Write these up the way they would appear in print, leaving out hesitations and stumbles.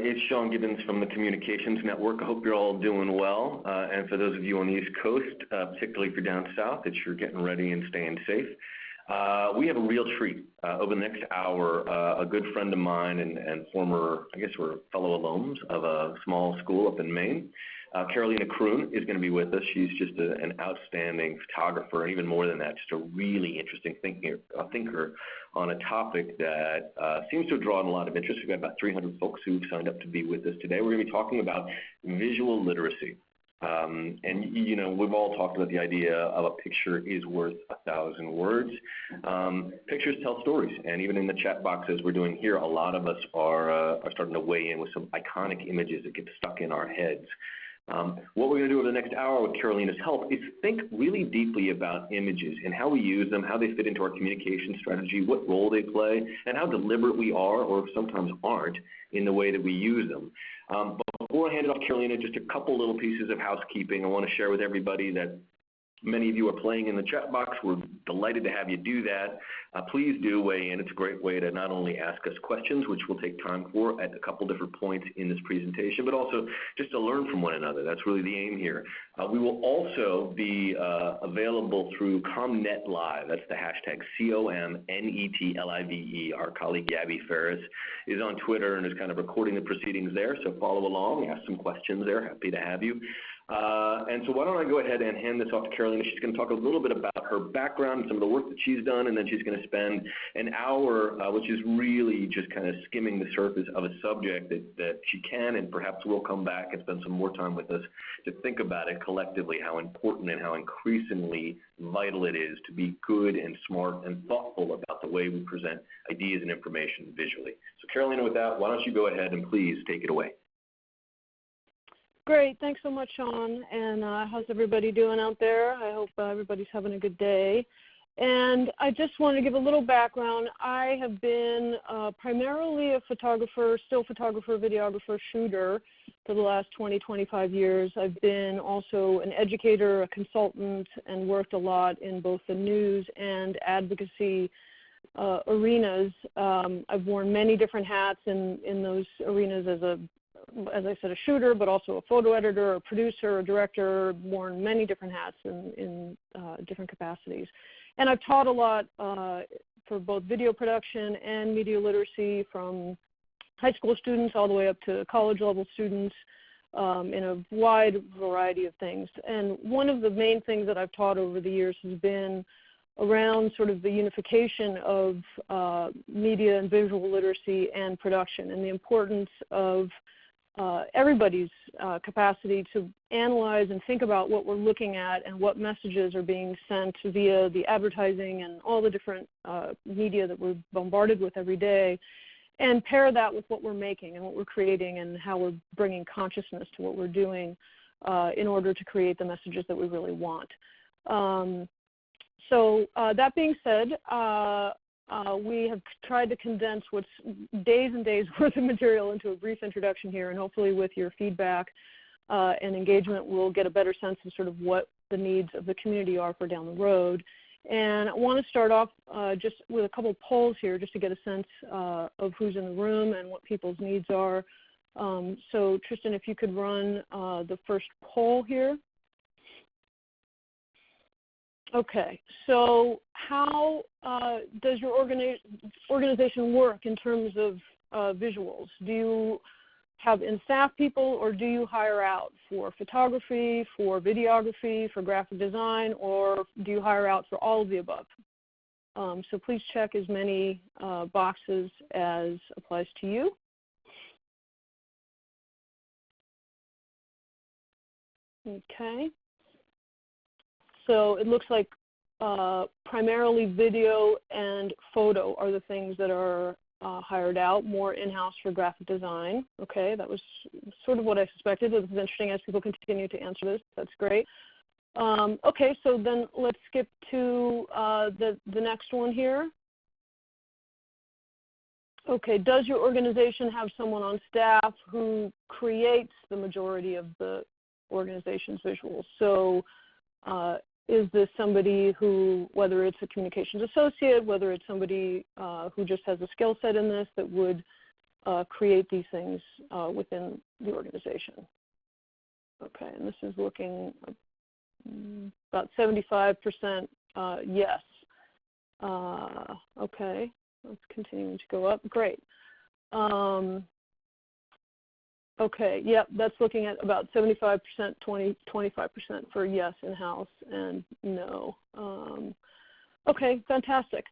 It's Sean Gibbons from the Communications Network. I hope you're all doing well. And for those of you on the East Coast, particularly if you're down south, that you're getting ready and staying safe. We have a real treat. Over the next hour, a good friend of mine and former, I guess we're fellow alums of a small school up in Maine, Carolina Kroon is going to be with us. She's just an outstanding photographer, and even more than that, just a really interesting thinker on a topic that seems to have drawn a lot of interest. We've got about 300 folks who've signed up to be with us today. We're going to be talking about visual literacy. And, you know, we've all talked about the idea of a picture is worth 1,000 words. Pictures tell stories, and even in the chat box as we're doing here, a lot of us are starting to weigh in with some iconic images that get stuck in our heads. What we're going to do over the next hour with Carolina's help is think really deeply about images and how we use them, how they fit into our communication strategy, what role they play, and how deliberate we are, or sometimes aren't, in the way that we use them. But before I hand it off to Carolina, just a couple little pieces of housekeeping I want to share with everybody that many of you are playing in the chat box. We're delighted to have you do that. Please do weigh in. It's a great way to not only ask us questions, which we'll take time for at a couple different points in this presentation, but also just to learn from one another. That's really the aim here. We will also be available through ComNet Live. That's the hashtag COMNETLIVE. Our colleague Gabby Ferris is on Twitter and is kind of recording the proceedings there, so follow along, ask some questions there. Happy to have you. And so why don't I go ahead and hand this off to Carolina. She's going to talk a little bit about her background and some of the work that she's done, and then she's going to spend an hour, which is really just kind of skimming the surface of a subject that she can and perhaps will come back and spend some more time with us to think about it collectively, how important and how increasingly vital it is to be good and smart and thoughtful about the way we present ideas and information visually. So Carolina, with that, why don't you go ahead and please take it away. Great. Thanks so much, Sean. And how's everybody doing out there? I hope everybody's having a good day. And I just want to give a little background. I have been primarily a photographer, still photographer, videographer, shooter for the last 20, 25 years. I've been also an educator, a consultant, and worked a lot in both the news and advocacy arenas. I've worn many different hats in those arenas as I said, a shooter, but also a photo editor, a producer, a director, worn many different hats in different capacities. And I've taught a lot for both video production and media literacy, from high school students all the way up to college level students in a wide variety of things. And one of the main things that I've taught over the years has been around sort of the unification of media and visual literacy and production, and the importance of everybody's capacity to analyze and think about what we're looking at and what messages are being sent via the advertising and all the different media that we're bombarded with every day, and pair that with what we're making and what we're creating and how we're bringing consciousness to what we're doing in order to create the messages that we really want. So that being said, we have tried to condense what's days and days worth of material into a brief introduction here, and hopefully with your feedback and engagement, we'll get a better sense of sort of what the needs of the community are for down the road. And I want to start off just with a couple of polls here, just to get a sense of who's in the room and what people's needs are. So Tristan, if you could run the first poll here. Okay, so how does your organization work in terms of visuals? Do you have in-staff people, or do you hire out for photography, for videography, for graphic design, or do you hire out for all of the above? So please check as many boxes as applies to you. Okay. So it looks like primarily video and photo are the things that are hired out, more in-house for graphic design. Okay, that was sort of what I suspected. It's interesting as people continue to answer this. That's great. Okay, so then let's skip to the next one here. Okay, does your organization have someone on staff who creates the majority of the organization's visuals? So is this somebody who, whether it's a communications associate, whether it's somebody who just has a skill set in this that would create these things within the organization. Okay, and this is looking about 75% yes. Okay, that's continuing to go up. Great. Okay, yep, that's looking at about 75%, 25% for yes in-house and no. Okay, fantastic.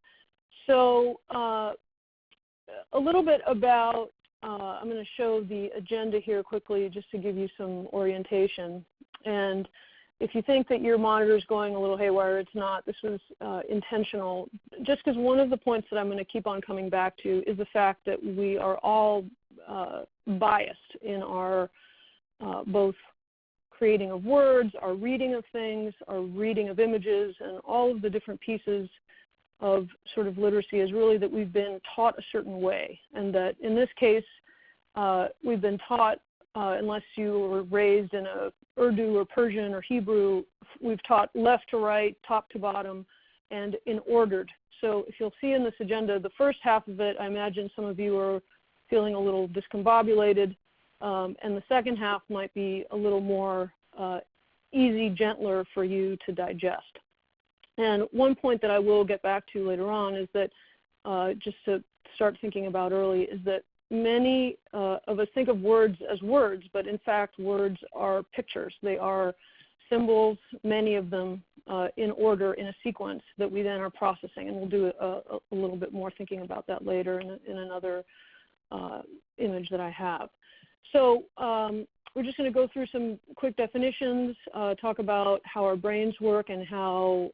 So a little bit about, I'm going to show the agenda here quickly just to give you some orientation. And if you think that your monitor is going a little haywire, it's not. This was intentional. Just because one of the points that I'm going to keep on coming back to is the fact that we are all biased in our both creating of words, our reading of things, our reading of images, and all of the different pieces of sort of literacy is really that we've been taught a certain way. And that in this case, we've been taught, unless you were raised in a Urdu or Persian or Hebrew, we've taught left to right, top to bottom, and in ordered. So if you'll see in this agenda, the first half of it, I imagine some of you are feeling a little discombobulated, and the second half might be a little more easy, gentler for you to digest. And one point that I will get back to later on is that, just to start thinking about early, is that many of us think of words as words, but in fact words are pictures. They are symbols, many of them in order, in a sequence that we then are processing. And we'll do a little bit more thinking about that later in another image that I have. So we're just going to go through some quick definitions, talk about how our brains work and how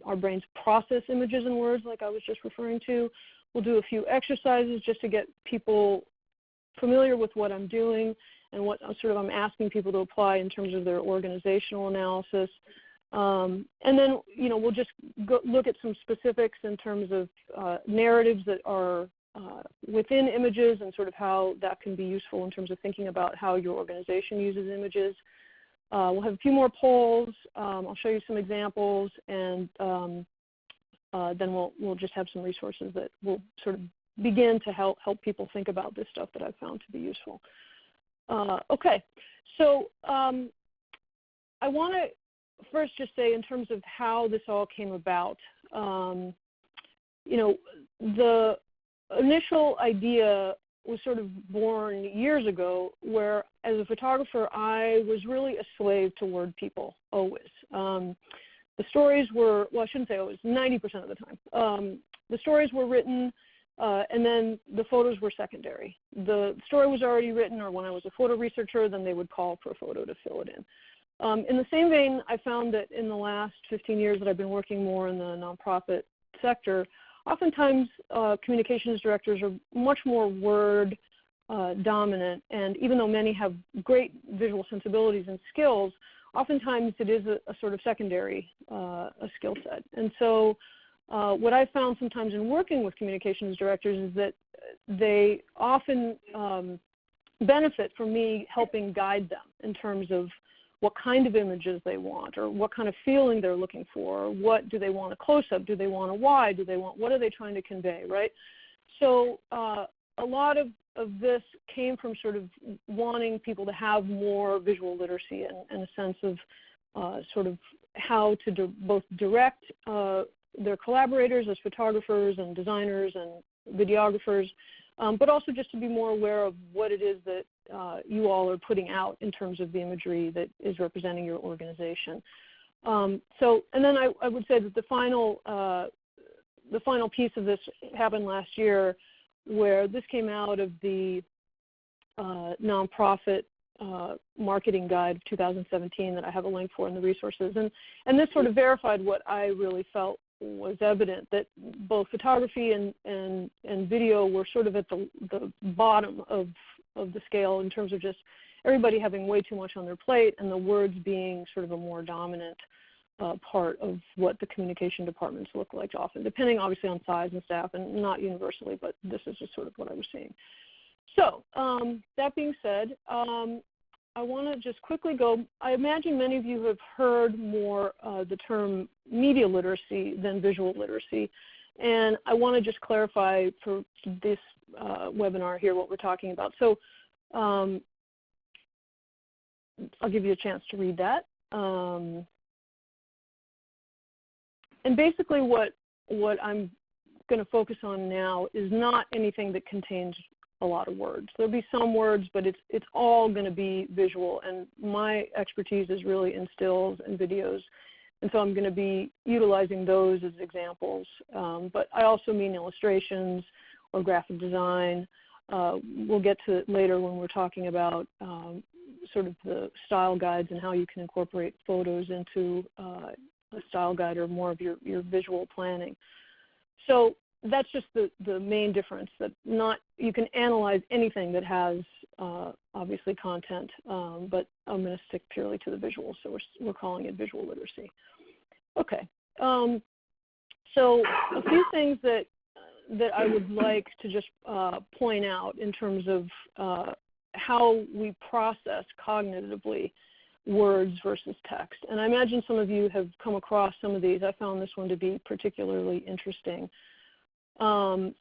our brains process images and words like I was just referring to. We'll do a few exercises just to get people familiar with what I'm doing and what I'm asking people to apply in terms of their organizational analysis. And then, we'll just look at some specifics in terms of narratives that are within images and sort of how that can be useful in terms of thinking about how your organization uses images. We'll have a few more polls. I'll show you some examples, and then we'll just have some resources that will sort of begin to help people think about this stuff that I've found to be useful. Okay, so I want to first just say in terms of how this all came about, the initial idea was sort of born years ago where, as a photographer, I was really a slave to word people, always. The stories were, well, I shouldn't say always, 90% of the time. The stories were written, and then the photos were secondary. The story was already written, or when I was a photo researcher, then they would call for a photo to fill it in. In the same vein, I found that in the last 15 years that I've been working more in the nonprofit sector, oftentimes communications directors are much more word dominant, and even though many have great visual sensibilities and skills, oftentimes it is a sort of secondary a skill set. And so what I found sometimes in working with communications directors is that they often benefit from me helping guide them in terms of what kind of images they want, or what kind of feeling they're looking for, or what do they want a close-up, do they want a wide, what are they trying to convey, right? So a lot of this came from sort of wanting people to have more visual literacy and a sense of sort of how to both direct their collaborators as photographers and designers and videographers, but also just to be more aware of what it is that you all are putting out in terms of the imagery that is representing your organization. And then I would say that the final piece of this happened last year, where this came out of the nonprofit marketing guide of 2017 that I have a link for in the resources. And this sort of verified what I really felt was evident, that both photography and video were sort of at the bottom of the scale in terms of just everybody having way too much on their plate, and the words being sort of a more dominant part of what the communication departments look like often, depending obviously on size and staff, and not universally, but this is just sort of what I was seeing. So that being said, I want to just quickly go, I imagine many of you have heard more the term media literacy than visual literacy. And I want to just clarify for this webinar here what we're talking about. So I'll give you a chance to read that. And basically what I'm going to focus on now is not anything that contains a lot of words. There'll be some words, but it's all going to be visual. And my expertise is really in stills and videos. And so I'm going to be utilizing those as examples. But I also mean illustrations or graphic design. We'll get to it later when we're talking about sort of the style guides and how you can incorporate photos into a style guide or more of your visual planning. So that's just the main difference, that you can analyze anything that has obviously content, but I'm going to stick purely to the visuals, so we're calling it visual literacy. Okay, so a few things that I would like to just point out in terms of how we process cognitively words versus text. And I imagine some of you have come across some of these. I found this one to be particularly interesting. And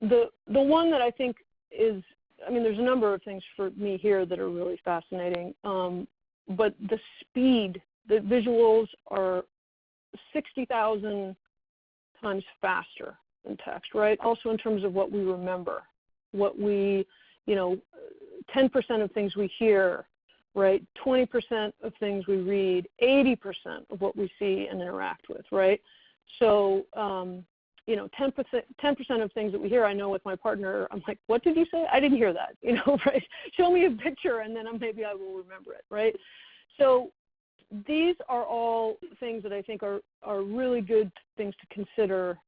the one that I think is, I mean, there's a number of things for me here that are really fascinating, but the speed, the visuals are 60,000 times faster than text, right? Also in terms of what we remember, what we, 10% of things we hear, right? 20% of things we read, 80% of what we see and interact with, right? So, 10% of things that we hear, I know with my partner, I'm like, what did you say? I didn't hear that, right? Show me a picture and then maybe I will remember it, right? So these are all things that I think are really good things to consider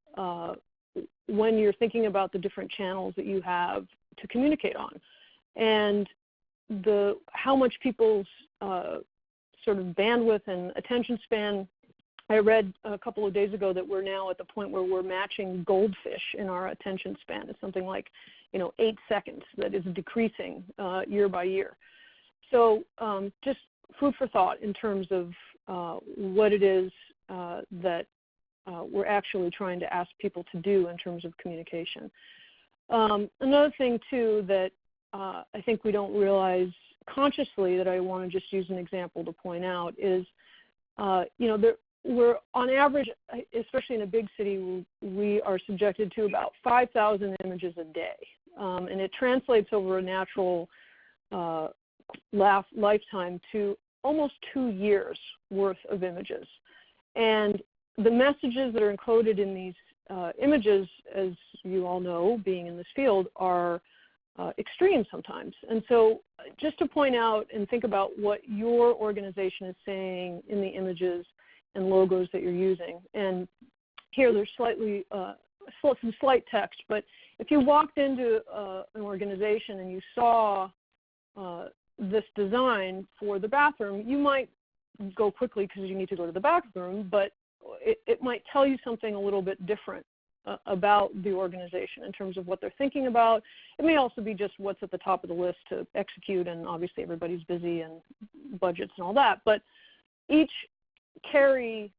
when you're thinking about the different channels that you have to communicate on. And how much people's sort of bandwidth and attention span. I read a couple of days ago that we're now at the point where we're matching goldfish in our attention span. It's something like, 8 seconds that is decreasing year by year. So just food for thought in terms of what it is that we're actually trying to ask people to do in terms of communication. Another thing, too, that I think we don't realize consciously, that I want to just use an example to point out, is, we're on average, especially in a big city, we are subjected to about 5,000 images a day. And it translates over a natural lifetime to almost 2 years worth of images. And the messages that are encoded in these images, as you all know, being in this field, are extreme sometimes. And so just to point out and think about what your organization is saying in the images and logos that you're using. And here there's some slight text, but if you walked into an organization and you saw this design for the bathroom, you might go quickly because you need to go to the bathroom, but it might tell you something a little bit different about the organization in terms of what they're thinking about. It may also be just what's at the top of the list to execute, and obviously everybody's busy and budgets and all that, but each carry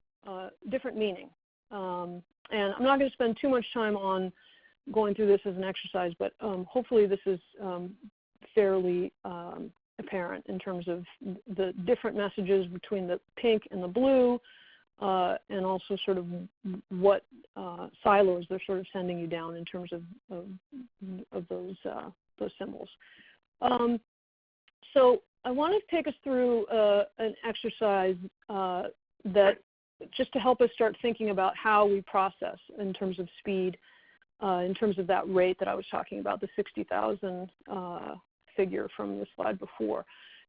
different meaning. And I'm not going to spend too much time on going through this as an exercise, but hopefully this is fairly apparent in terms of the different messages between the pink and the blue, and also sort of what silos they're sort of sending you down in terms of those symbols. So I want to take us through an exercise that just to help us start thinking about how we process in terms of speed, in terms of that rate that I was talking about, the 60,000 figure from the slide before.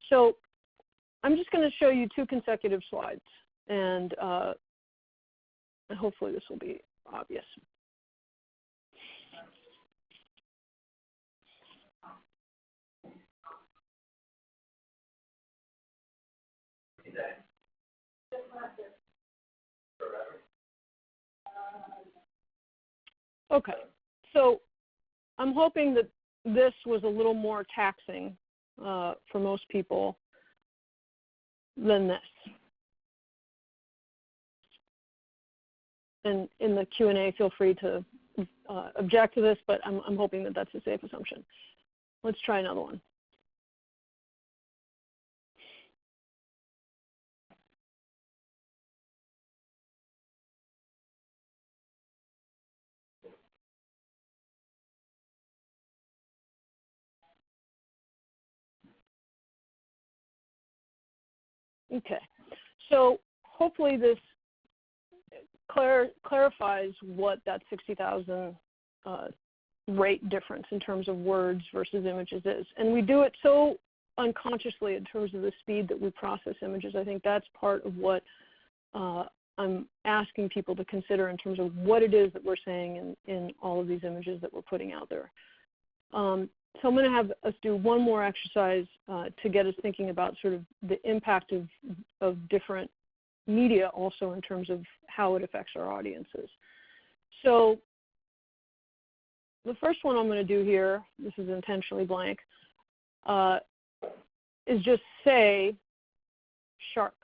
So I'm just going to show you 2 consecutive slides, and hopefully this will be obvious. Okay, so I'm hoping that this was a little more taxing for most people than this. and in the Q&A, feel free to object to this, but I'm hoping that that's a safe assumption. Let's try another one. Okay, so hopefully this clarifies what that 60,000 rate difference in terms of words versus images is. And we do it so unconsciously in terms of the speed that we process images. I think that's part of what I'm asking people to consider in terms of what it is that we're saying in all of these images that we're putting out there. So I'm going to have us do one more exercise to get us thinking about sort of the impact of different media also in terms of how it affects our audiences. So the first one I'm going to do here, this is intentionally blank, is just say shark.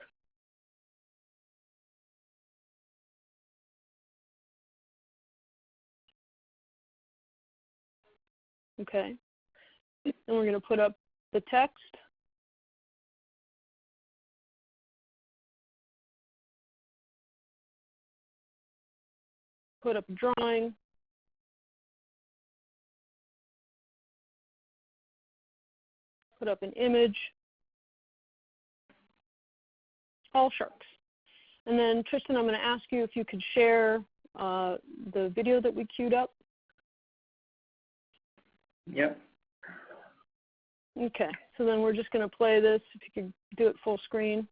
Okay. And we're going to put up the text. Put up a drawing. Put up an image. All sharks. And then, Tristan, I'm going to ask you if you could share the video that we queued up. Yep. Okay, so then we're just going to play this, if you could do it full screen.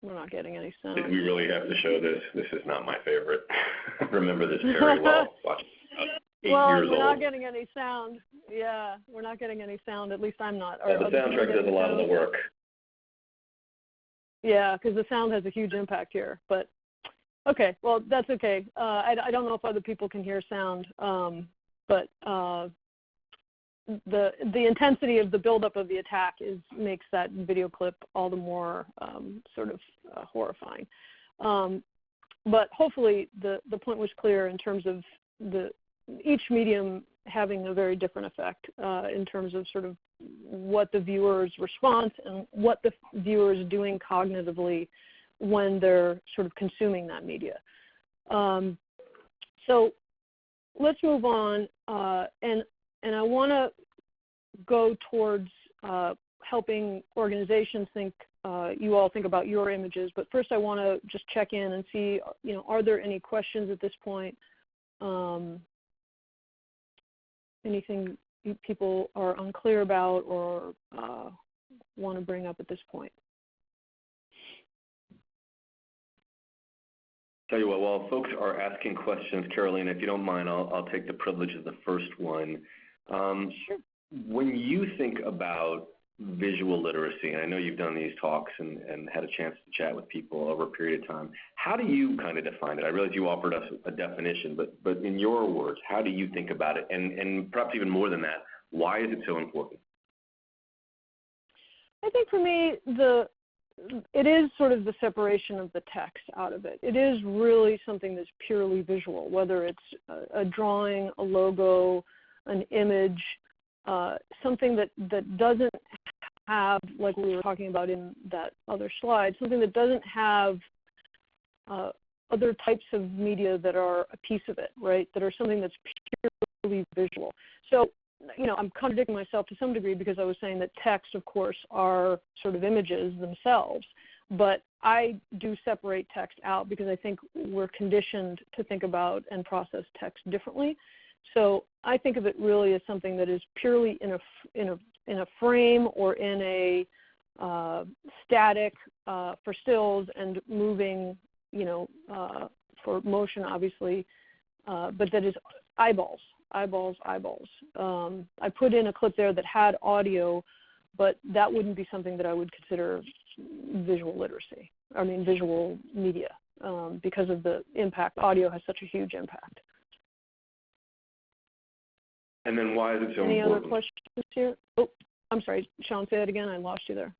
We're not getting any sound. Did we really have to show this? This is not my favorite. Remember this very well. Watch. 8 well, years we're old. not getting any sound. Yeah, we're not getting any sound. At least I'm not. The soundtrack does a lot of the work. Yeah, because the sound has a huge impact here. But okay, well, that's okay. I don't know if other people can hear sound, but the intensity of the buildup of the attack makes that video clip all the more sort of horrifying. But hopefully the point was clear in terms of each medium having a very different effect in terms of sort of what the viewer's response and what the viewer is doing cognitively when they're sort of consuming that media. So let's move on, and I want to go towards helping organizations you all think about your images. But first, I want to just check in and see, are there any questions at this point? Anything people are unclear about or want to bring up at this point? Tell you what, while folks are asking questions, Carolina, if you don't mind, I'll take the privilege of the first one. Sure. When you think about visual literacy, and I know you've done these talks and had a chance to chat with people over a period of time, how do you kind of define it? I realize you offered us a definition, but in your words, how do you think about it? And perhaps even more than that, why is it so important? I think for me, it is sort of the separation of the text out of it. It is really something that's purely visual, whether it's a drawing, a logo, an image, something that doesn't have, like we were talking about in that other slide, something that doesn't have other types of media that are a piece of it, right, that are something that's purely visual. So, I'm contradicting myself to some degree because I was saying that text, of course, are sort of images themselves, but I do separate text out because I think we're conditioned to think about and process text differently. So I think of it really as something that is purely in a frame or in a static for stills and moving, for motion, obviously, but that is eyeballs. I put in a clip there that had audio, but that wouldn't be something that I would consider visual literacy. I mean, visual media. because of the impact. Audio has such a huge impact. And then why is it so Any important? other questions here? Oh, I'm sorry, Sean, say that again. I lost you there.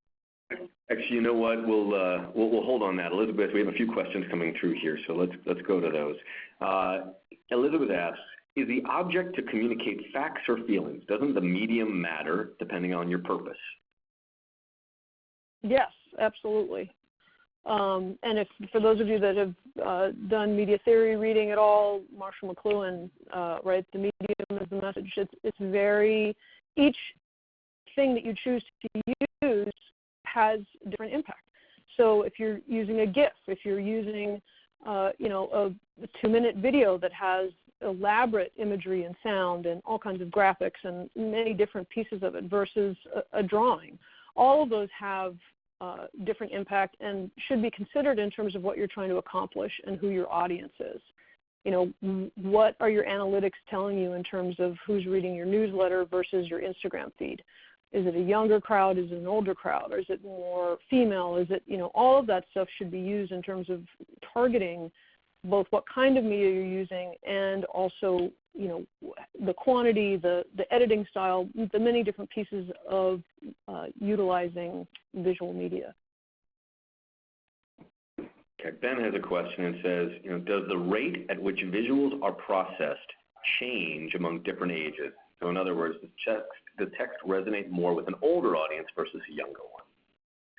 Actually, you know what? We'll hold on that, Elizabeth. We have a few questions coming through here, so let's go to those. Elizabeth asks, is the object to communicate facts or feelings? Doesn't the medium matter depending on your purpose? Yes, absolutely. And if for those of you that have done media theory reading at all, Marshall McLuhan, right? The medium is the message. It's very, each thing that you choose to use has different impact. So if you're using a GIF, if you're using, a 2-minute video that has elaborate imagery and sound and all kinds of graphics and many different pieces of it versus a drawing, all of those have different impact and should be considered in terms of what you're trying to accomplish and who your audience is. What are your analytics telling you in terms of who's reading your newsletter versus your Instagram feed? Is it a younger crowd? Is it an older crowd? Or is it more female? Is it, all of that stuff should be used in terms of targeting both what kind of media you're using and also, the quantity, the editing style, the many different pieces of utilizing visual media. Okay, Ben has a question and says, does the rate at which visuals are processed change among different ages? So in other words, does text resonate more with an older audience versus a younger one?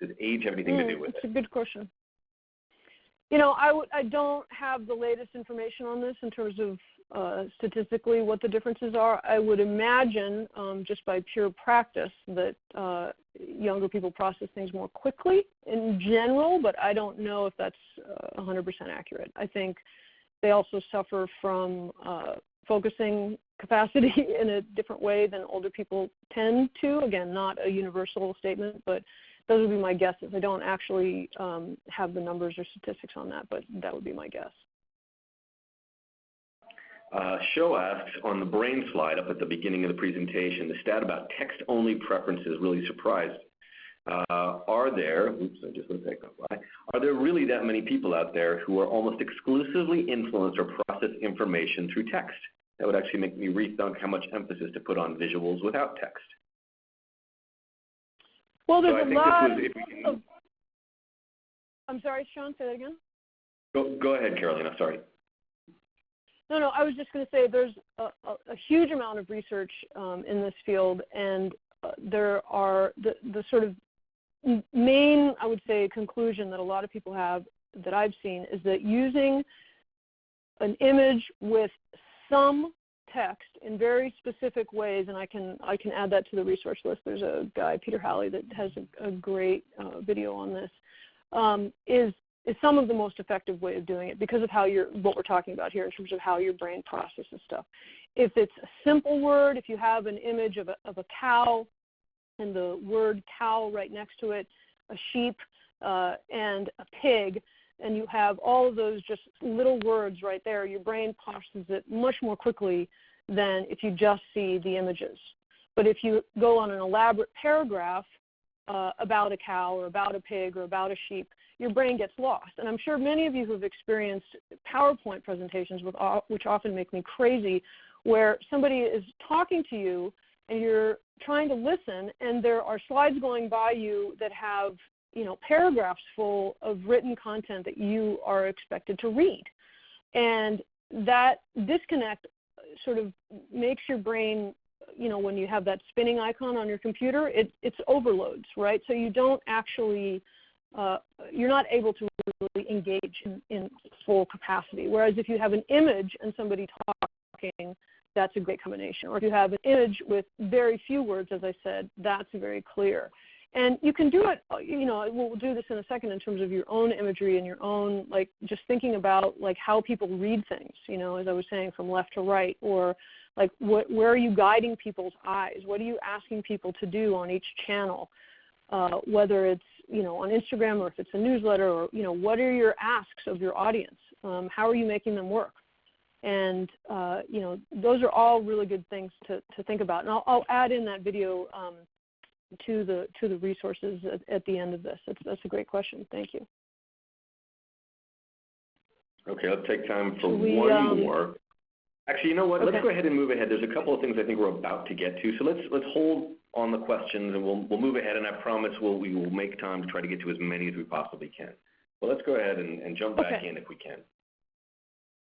Does age have anything to do with it? That's a good question. I don't have the latest information on this in terms of statistically what the differences are. I would imagine, just by pure practice, that younger people process things more quickly in general, but I don't know if that's 100% accurate. I think they also suffer from focusing capacity in a different way than older people tend to. Again, not a universal statement, but those would be my guesses. I don't actually have the numbers or statistics on that, but that would be my guess. Show asks, on the brain slide up at the beginning of the presentation, the stat about text-only preferences really surprised. Are there really that many people out there who are almost exclusively influence or process information through text? That would actually make me rethink how much emphasis to put on visuals without text. Well, there's a lot of... I'm sorry, Sean, say that again? Go ahead, Carolina, sorry. No, I was just going to say there's a huge amount of research in this field, and there are the sort of main, I would say, conclusion that a lot of people have that I've seen is that using an image with some text in very specific ways, and I can add that to the resource list. There's a guy, Peter Halley, that has a great video on this, is some of the most effective way of doing it because of what we're talking about here in terms of how your brain processes stuff. If it's a simple word, if you have an image of a cow and the word cow right next to it, a sheep and a pig, and you have all of those just little words right there, your brain processes it much more quickly than if you just see the images. But if you go on an elaborate paragraph about a cow or about a pig or about a sheep, your brain gets lost. And I'm sure many of you who have experienced PowerPoint presentations, which often make me crazy, where somebody is talking to you and you're trying to listen and there are slides going by you that have paragraphs full of written content that you are expected to read. And that disconnect sort of makes your brain, when you have that spinning icon on your computer, it's overloads, right? So you don't actually, you're not able to really engage in full capacity. Whereas if you have an image and somebody talking, that's a great combination. Or if you have an image with very few words, as I said, that's very clear. And you can do it, we'll do this in a second in terms of your own imagery and your own, just thinking about, how people read things, as I was saying, from left to right, or, where are you guiding people's eyes? What are you asking people to do on each channel, whether it's, on Instagram or if it's a newsletter, or, what are your asks of your audience? How are you making them work? And, those are all really good things to think about. And I'll add in that video to the resources at the end of this. That's a great question. Thank you. Okay, let's take time for one more. Actually, you know what? Okay. Let's go ahead and move ahead. There's a couple of things I think we're about to get to. So let's hold on the questions, and we'll move ahead. And I promise we will make time to try to get to as many as we possibly can. But let's go ahead and jump back in if we can.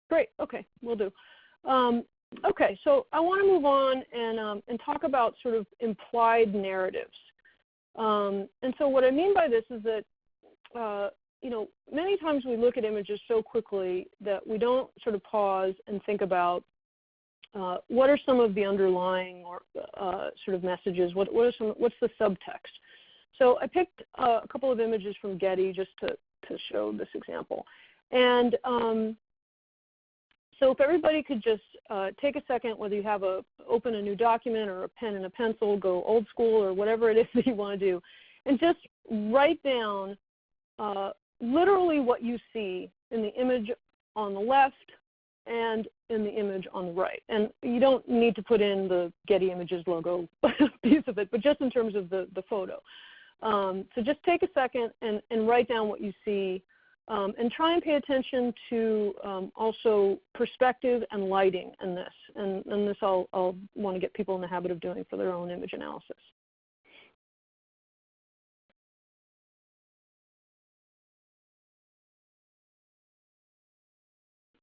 Great. Okay, we'll do. Okay, so I want to move on and talk about sort of implied narratives. And so what I mean by this is that you know, many times we look at images so quickly that we don't sort of pause and think about what are some of the underlying or sort of messages. What's the subtext? So I picked a couple of images from Getty just to show this example. And so if everybody could just take a second, whether you have open a new document or a pen and a pencil, go old school or whatever it is that you want to do, and just write down literally what you see in the image on the left and in the image on the right. And you don't need to put in the Getty Images logo piece of it, but just in terms of the photo. So just take a second and write down what you see, and try and pay attention to also perspective and lighting in this. And this I'll want to get people in the habit of doing for their own image analysis.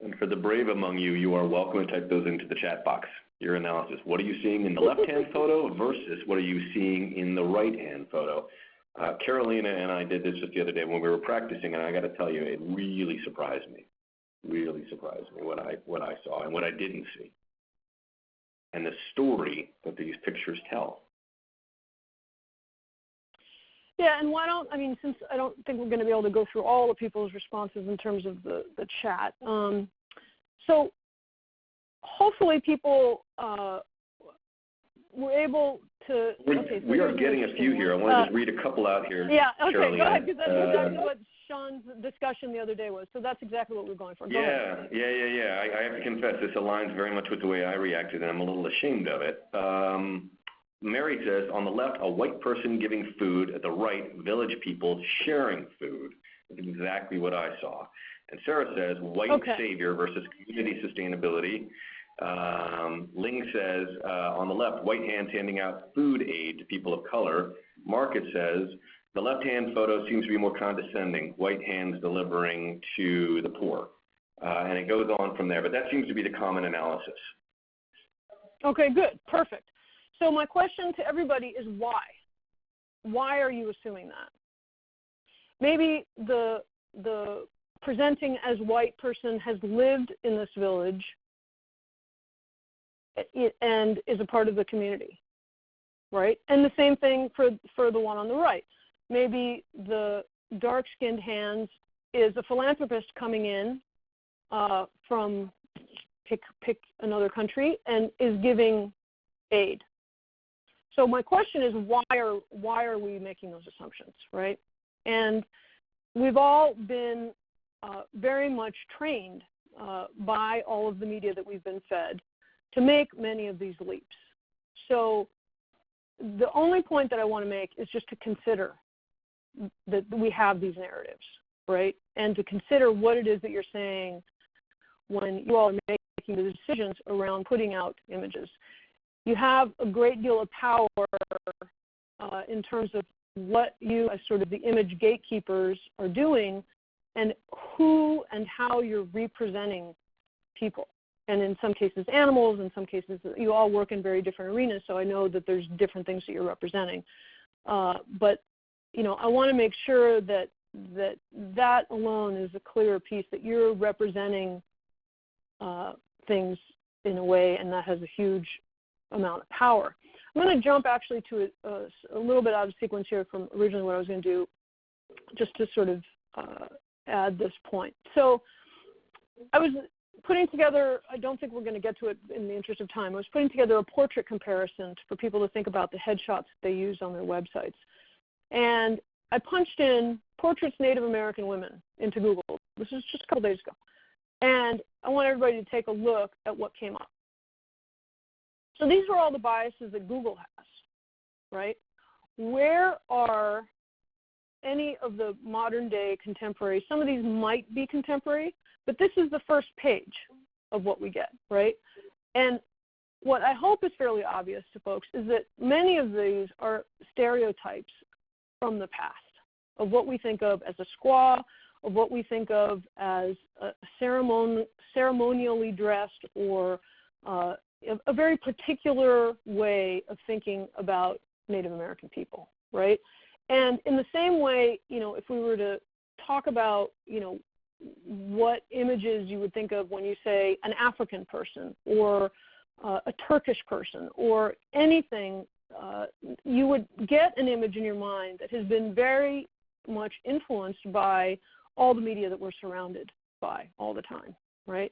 And for the brave among you, you are welcome to type those into the chat box, your analysis. What are you seeing in the left-hand photo versus what are you seeing in the right-hand photo? Carolina and I did this just the other day when we were practicing, and I got to tell you, it really surprised me. Really surprised me what I saw and what I didn't see, and the story that these pictures tell. Yeah, and why don't, I mean, since I don't think we're going to be able to go through all of people's responses in terms of the chat. So hopefully people were able to, we are getting a few here. I want to just read a couple out here. Yeah, okay, Carolina. Go ahead, because that's exactly what Sean's discussion the other day was. So that's exactly what we're going for. Go ahead. I have to confess, this aligns very much with the way I reacted, and I'm a little ashamed of it. Mary says, on the left, a white person giving food. At the right, village people sharing food. That's exactly what I saw. And Sarah says, white savior versus community sustainability. Ling says, on the left, white hands handing out food aid to people of color. Market says, the left-hand photo seems to be more condescending, white hands delivering to the poor. And it goes on from there, but that seems to be the common analysis. Okay, good, perfect. So my question to everybody is why? Why are you assuming that? Maybe the presenting as white person has lived in this village and is a part of the community, right? And the same thing for the one on the right. Maybe the dark-skinned hands is a philanthropist coming in from pick another country and is giving aid. So my question is, why are we making those assumptions, right? And we've all been very much trained by all of the media that we've been fed to make many of these leaps. So the only point that I want to make is just to consider that we have these narratives, right? And to consider what it is that you're saying when you all are making the decisions around putting out images. You have a great deal of power in terms of what you as sort of the image gatekeepers are doing and who and how you're representing people. And in some cases animals, in some cases you all work in very different arenas, so I know that there's different things that you're representing. But you know, I want to make sure that that alone is a clear piece, that you're representing things in a way, and that has a huge amount of power. I'm going to jump actually to a little bit out of sequence here from originally what I was going to do, just to sort of add this point. So I was putting together, I don't think we're going to get to it in the interest of time, I was putting together a portrait comparison for people to think about the headshots they use on their websites. And I punched in portraits Native American women into Google. This was just a couple days ago. And I want everybody to take a look at what came up. So these are all the biases that Google has, right? Where are any of the modern day contemporary, some of these might be contemporary, but this is the first page of what we get, right? And what I hope is fairly obvious to folks is that many of these are stereotypes from the past of what we think of as a squaw, of what we think of as a ceremonially dressed or a very particular way of thinking about Native American people, right? And in the same way, you know, if we were to talk about, you know, what images you would think of when you say an African person or a Turkish person or anything, you would get an image in your mind that has been very much influenced by all the media that we're surrounded by all the time, right?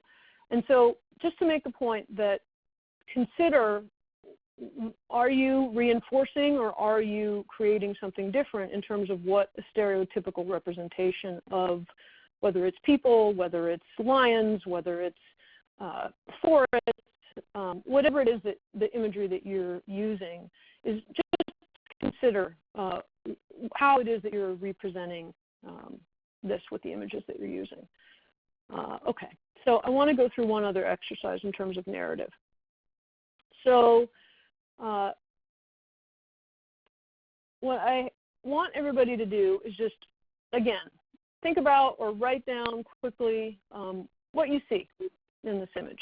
And so just to make the point that consider, are you reinforcing or are you creating something different in terms of what a stereotypical representation of, whether it's people, whether it's lions, whether it's forests, whatever it is that the imagery that you're using is, just consider how it is that you're representing this with the images that you're using. Okay, so I want to go through one other exercise in terms of narrative. So what I want everybody to do is just, again, think about or write down quickly what you see in this image.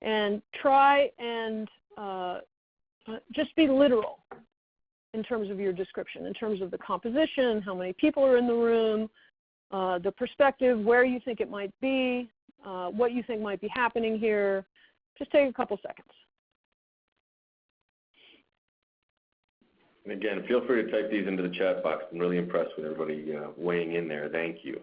And try and just be literal in terms of your description, in terms of the composition, how many people are in the room, the perspective, where you think it might be, what you think might be happening here. Just take a couple seconds. And again, feel free to type these into the chat box. I'm really impressed with everybody weighing in there. Thank you.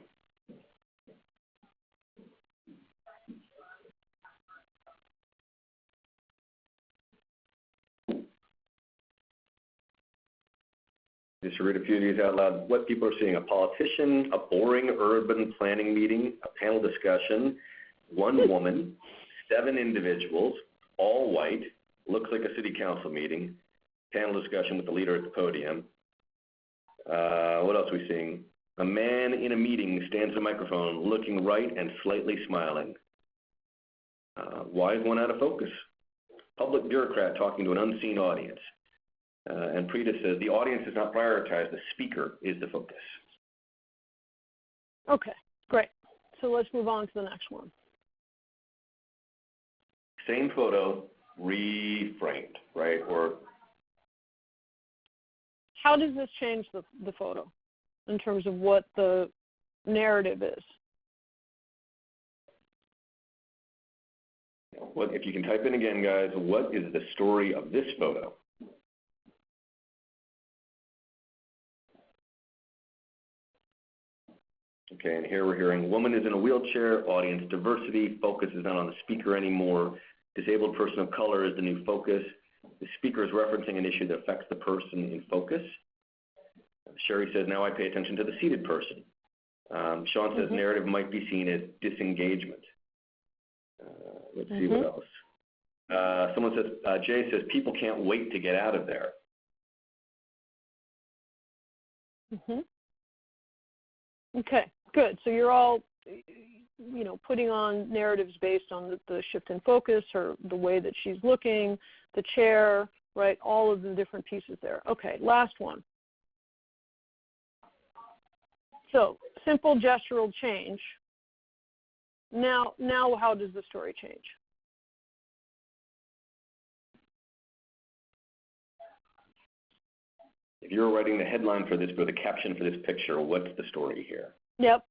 Just to read a few of these out loud. What people are seeing: a politician, a boring urban planning meeting, a panel discussion, one woman, 7 individuals, all white, looks like a city council meeting, panel discussion with the leader at the podium. What else are we seeing? A man in a meeting stands at a microphone looking right and slightly smiling. Why is one out of focus? Public bureaucrat talking to an unseen audience. And Prita says, the audience is not prioritized, the speaker is the focus. Okay, great. So let's move on to the next one. Same photo, reframed, right? Or how does this change the photo in terms of what the narrative is? Well, if you can type in again, guys, what is the story of this photo? Okay, and here we're hearing woman is in a wheelchair, audience diversity, focus is not on the speaker anymore, disabled person of color is the new focus, the speaker is referencing an issue that affects the person in focus. Sherry says, now I pay attention to the seated person. Sean says, narrative might be seen as disengagement. Let's see what else. Someone says, Jay says, people can't wait to get out of there. Okay, good. So you're all, you know, putting on narratives based on the shift in focus or the way that she's looking, the chair, right? All of the different pieces there. Okay, last one. So simple gestural change. Now how does the story change? If you're writing the headline for this or the caption for this picture, what's the story here? Yep,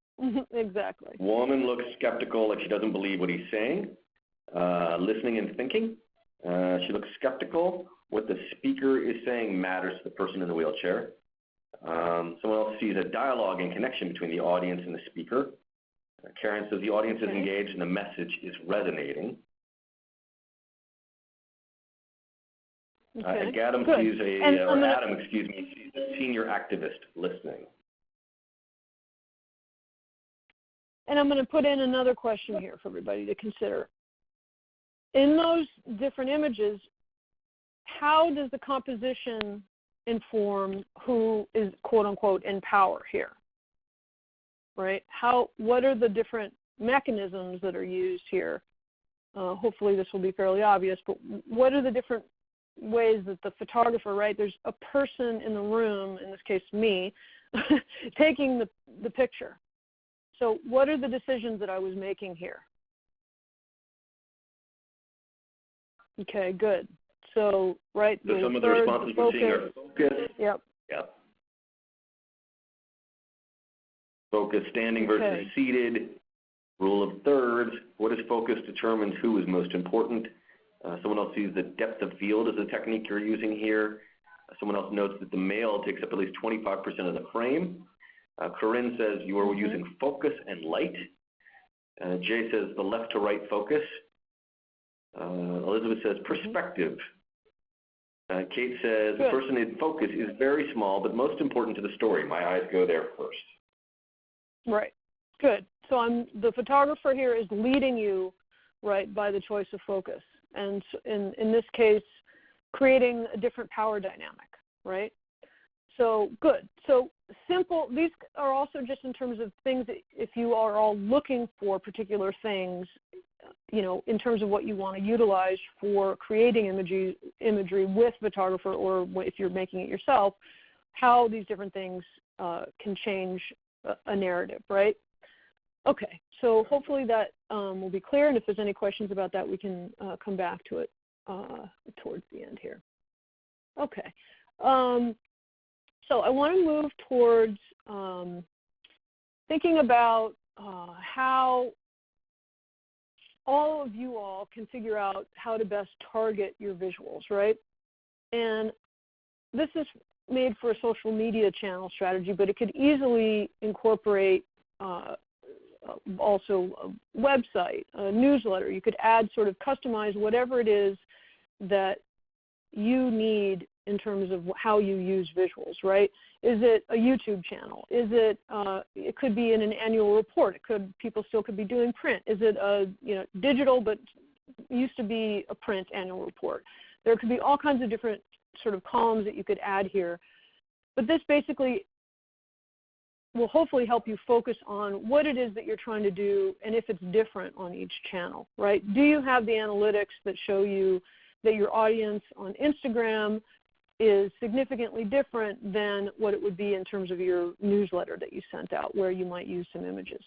exactly. Woman looks skeptical, like she doesn't believe what he's saying. Listening and thinking. She looks skeptical. What the speaker is saying matters to the person in the wheelchair. Someone else sees a dialogue and connection between the audience and the speaker. Karen says the audience is engaged and the message is resonating. Okay. Adam sees Adam sees a senior activist listening. And I'm going to put in another question here for everybody to consider. In those different images, how does the composition inform who is quote unquote in power here, right? What are the different mechanisms that are used here? Hopefully this will be fairly obvious, but what are the different ways that the photographer, right? There's a person in the room, in this case me, taking the picture. So what are the decisions that I was making here? Okay, good. So, right. So some of the responses we're seeing are focus. Yep. Yep. Focus, standing versus seated. Rule of thirds. What is focus determines who is most important. Someone else sees the depth of field as a technique you're using here. Someone else notes that the male takes up at least 25% of the frame. Corinne says you are using focus and light. Jay says the left to right focus. Elizabeth says perspective. Kate says the person in focus is very small, but most important to the story. My eyes go there first. Right. Good. So the photographer here is leading you, right, by the choice of focus. And in this case, creating a different power dynamic, right? So good. So simple, these are also just in terms of things that if you are all looking for particular things, you know, in terms of what you want to utilize for creating imagery with photographer, or if you're making it yourself, how these different things can change a narrative, right? Okay, so hopefully that will be clear, and if there's any questions about that, we can come back to it towards the end here. Okay, so I want to move towards thinking about how all of you all can figure out how to best target your visuals, right? And this is made for a social media channel strategy, but it could easily incorporate also a website, a newsletter. You could add, sort of customize whatever it is that you need in terms of how you use visuals, right? Is it a YouTube channel? Is it, it could be in an annual report. People still could be doing print. Is it a, digital, but used to be a print annual report? There could be all kinds of different sort of columns that you could add here. But this basically will hopefully help you focus on what it is that you're trying to do and if it's different on each channel, right? Do you have the analytics that show you that your audience on Instagram is significantly different than what it would be in terms of your newsletter that you sent out, where you might use some images?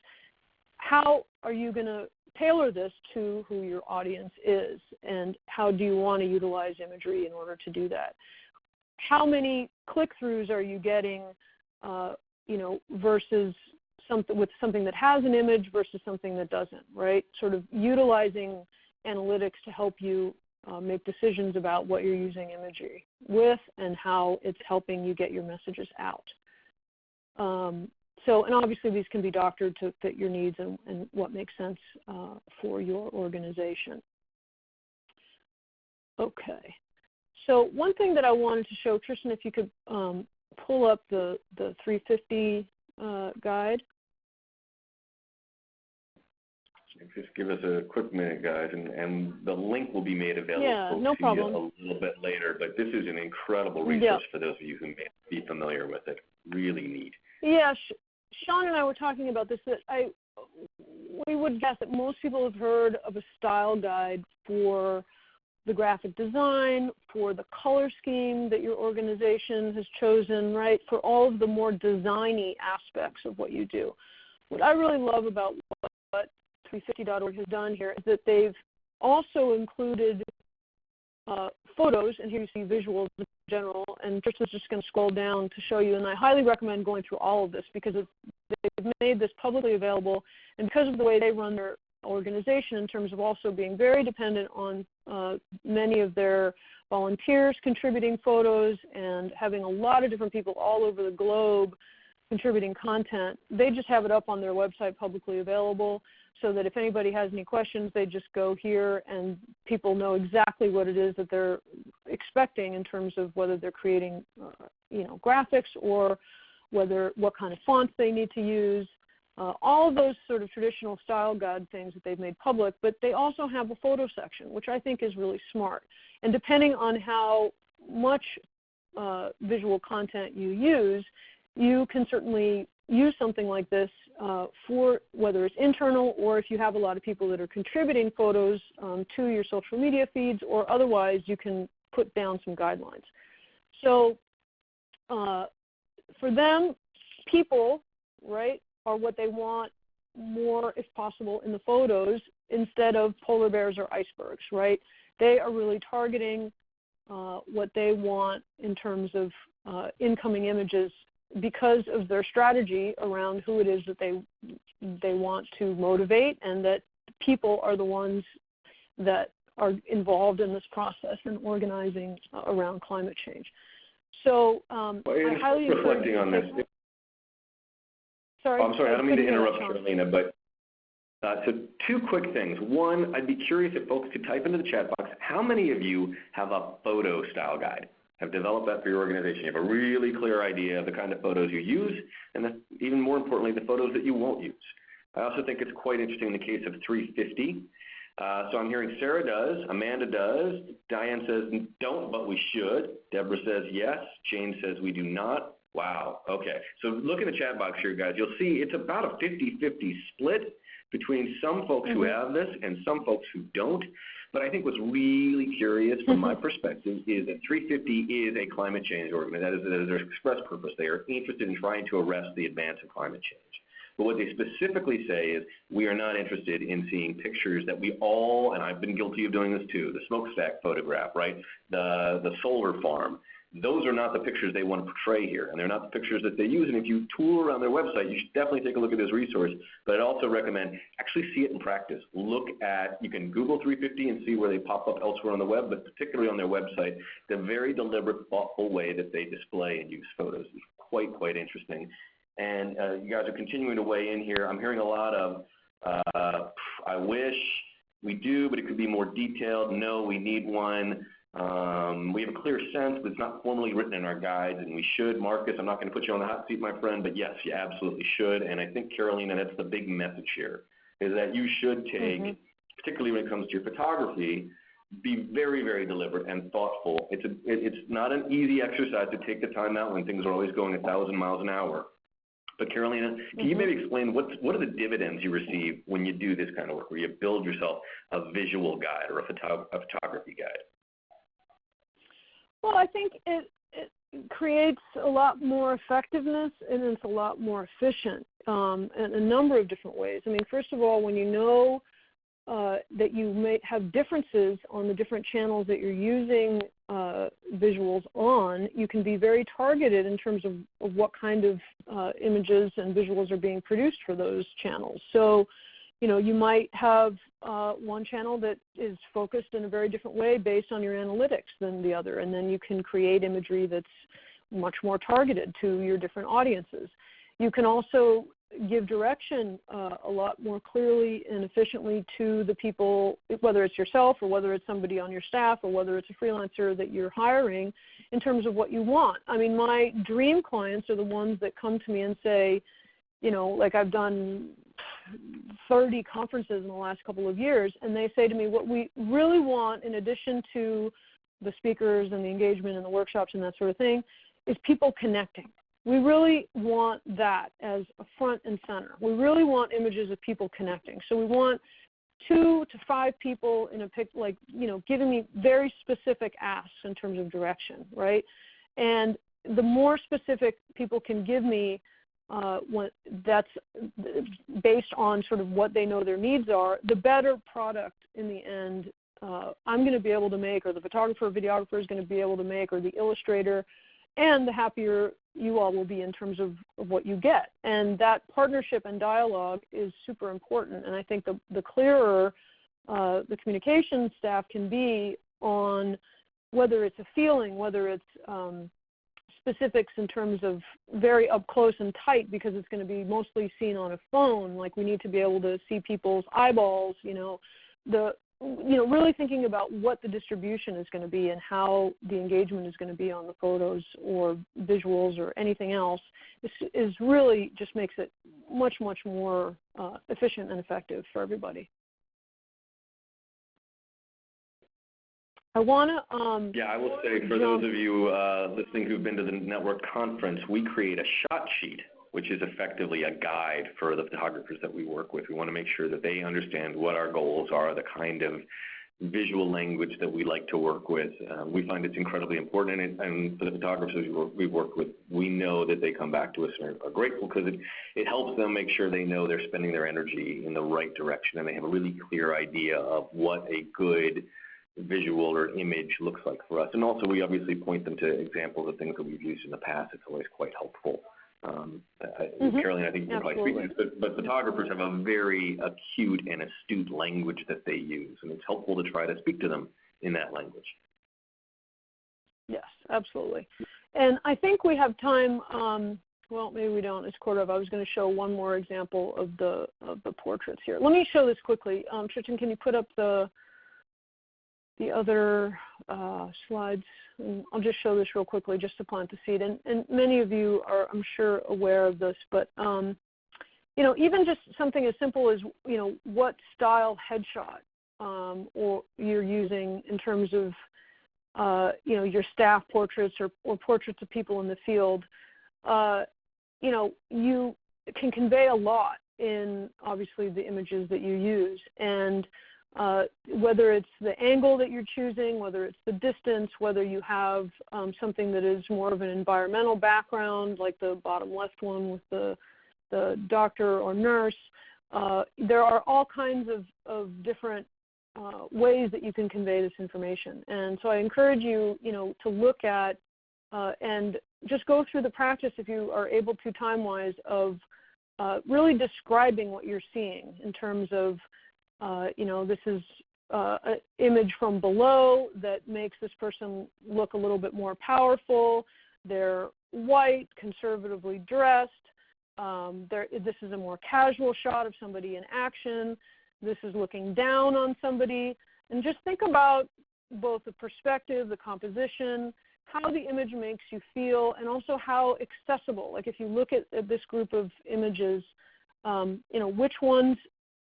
How are you going to tailor this to who your audience is, and how do you want to utilize imagery in order to do that? How many click-throughs are you getting, versus something that has an image versus something that doesn't, right? Sort of utilizing analytics to help you make decisions about what you're using imagery with and how it's helping you get your messages out. And obviously these can be doctored to fit your needs and what makes sense for your organization. Okay. So one thing that I wanted to show, Tristan, if you could pull up the 350 guide. Just give us a quick minute, guys, and the link will be made available no problem. to you a little bit later. But this is an incredible resource for those of you who may be familiar with it. Really neat. Yeah, Sean and I were talking about this. We would guess that most people have heard of a style guide for the graphic design, for the color scheme that your organization has chosen, right, for all of the more designy aspects of what you do. What I really love about what 350.org has done here is that they've also included photos, and here you see visuals in general, and Tristan's just going to scroll down to show you, and I highly recommend going through all of this because they've made this publicly available, and because of the way they run their organization in terms of also being very dependent on many of their volunteers contributing photos and having a lot of different people all over the globe contributing content, they just have it up on their website publicly available so that if anybody has any questions, they just go here and people know exactly what it is that they're expecting in terms of whether they're creating graphics or what kind of fonts they need to use. All of those sort of traditional style guide things that they've made public, but they also have a photo section, which I think is really smart. And depending on how much visual content you use, you can certainly use something like this for whether it's internal or if you have a lot of people that are contributing photos to your social media feeds, or otherwise you can put down some guidelines. So for them, people, right, are what they want more, if possible, in the photos instead of polar bears or icebergs, right? They are really targeting what they want in terms of incoming images because of their strategy around who it is that they want to motivate, and that people are the ones that are involved in this process and organizing around climate change. So I highly encourage you on this. Sorry, I'm sorry, I don't mean to interrupt, Carolina, but so two quick things. One, I'd be curious if folks could type into the chat box, how many of you have a photo style guide, have developed that for your organization? You have a really clear idea of the kind of photos you use, and then even more importantly, the photos that you won't use. I also think it's quite interesting in the case of 350. So I'm hearing Sarah does, Amanda does, Diane says don't, but we should. Deborah says yes, Jane says we do not. Wow, okay. So look in the chat box here, guys. You'll see it's about a 50-50 split between some folks who have this and some folks who don't. But I think what's really curious from my perspective is that 350 is a climate change organization. That is their express purpose. They are interested in trying to arrest the advance of climate change. But what they specifically say is we are not interested in seeing pictures that we all, and I've been guilty of doing this too, the smokestack photograph, right, the solar farm. Those are not the pictures they want to portray here, and they're not the pictures that they use. And if you tool around their website, you should definitely take a look at this resource. But I'd also recommend actually see it in practice. Look at, you can Google 350 and see where they pop up elsewhere on the web, but particularly on their website, the very deliberate, thoughtful way that they display and use photos is quite interesting. And you guys are continuing to weigh in here. I'm hearing a lot of, I wish, we do, but it could be more detailed. No, we need one. We have a clear sense, but it's not formally written in our guides, and we should. Marcus, I'm not going to put you on the hot seat, my friend, but yes, you absolutely should. And I think, Carolina, that's the big message here, is that you should take, particularly when it comes to your photography, be very deliberate and thoughtful. It's not an easy exercise to take the time out when things are always going 1,000 miles an hour. But Carolina, can you maybe explain what are the dividends you receive when you do this kind of work, where you build yourself a visual guide or a photography guide? Well, I think it creates a lot more effectiveness, and it's a lot more efficient in a number of different ways. I mean, first of all, when you know that you may have differences on the different channels that you're using visuals on, you can be very targeted in terms of what kind of images and visuals are being produced for those channels. So, you know, you might have one channel that is focused in a very different way based on your analytics than the other, and then you can create imagery that's much more targeted to your different audiences. You can also give direction a lot more clearly and efficiently to the people, whether it's yourself or whether it's somebody on your staff or whether it's a freelancer that you're hiring, in terms of what you want. I mean, my dream clients are the ones that come to me and say, you know, like I've done 30 conferences in the last couple of years, and they say to me, what we really want, in addition to the speakers and the engagement and the workshops and that sort of thing, is people connecting. We really want that as a front and center. We really want images of people connecting. So we want 2 to 5 people in a pic, like, you know, giving me very specific asks in terms of direction, right? And the more specific people can give me, that's based on sort of what they know their needs are, the better product in the end I'm going to be able to make, or the photographer or videographer is going to be able to make, or the illustrator, and the happier you all will be in terms of what you get. And that partnership and dialogue is super important. And I think the clearer the communication staff can be on whether it's a feeling, whether it's specifics in terms of very up close and tight, because it's going to be mostly seen on a phone, like we need to be able to see people's eyeballs, you know, really thinking about what the distribution is going to be and how the engagement is going to be on the photos or visuals or anything else is really just makes it much more efficient and effective for everybody. I want to yeah, I will say for those of you listening who've been to the network conference, we create a shot sheet, which is effectively a guide for the photographers that we work with. We want to make sure that they understand what our goals are, the kind of visual language that we like to work with. We find it's incredibly important, and for the photographers we've worked with, we know that they come back to us and are grateful because it helps them make sure they know they're spending their energy in the right direction and they have a really clear idea of what a good visual or image looks like for us. And also we obviously point them to examples of things that we've used in the past. It's always quite helpful. Caroline, I think you can probably speak to this, but photographers have a very acute and astute language that they use, and it's helpful to try to speak to them in that language. Yes, absolutely. And I think we have time, well, maybe we don't, it's quarter of. I was going to show one more example of the portraits here. Let me show this quickly. Tristan, can you put up the other slides? And I'll just show this real quickly just to plant the seed. And many of you are, I'm sure, aware of this, but you know, even just something as simple as, you know, what style headshot or you're using in terms of, you know, your staff portraits or portraits of people in the field, you know, you can convey a lot in, obviously, the images that you use. And whether it's the angle that you're choosing, whether it's the distance, whether you have something that is more of an environmental background, like the bottom left one with the doctor or nurse, there are all kinds of different ways that you can convey this information. And so I encourage you, you know, to look at and just go through the practice, if you are able to time-wise, of really describing what you're seeing in terms of, you know, this is an image from below that makes this person look a little bit more powerful. They're white, conservatively dressed. This is a more casual shot of somebody in action. This is looking down on somebody. And just think about both the perspective, the composition, how the image makes you feel, and also how accessible. Like if you look at this group of images, you know, which ones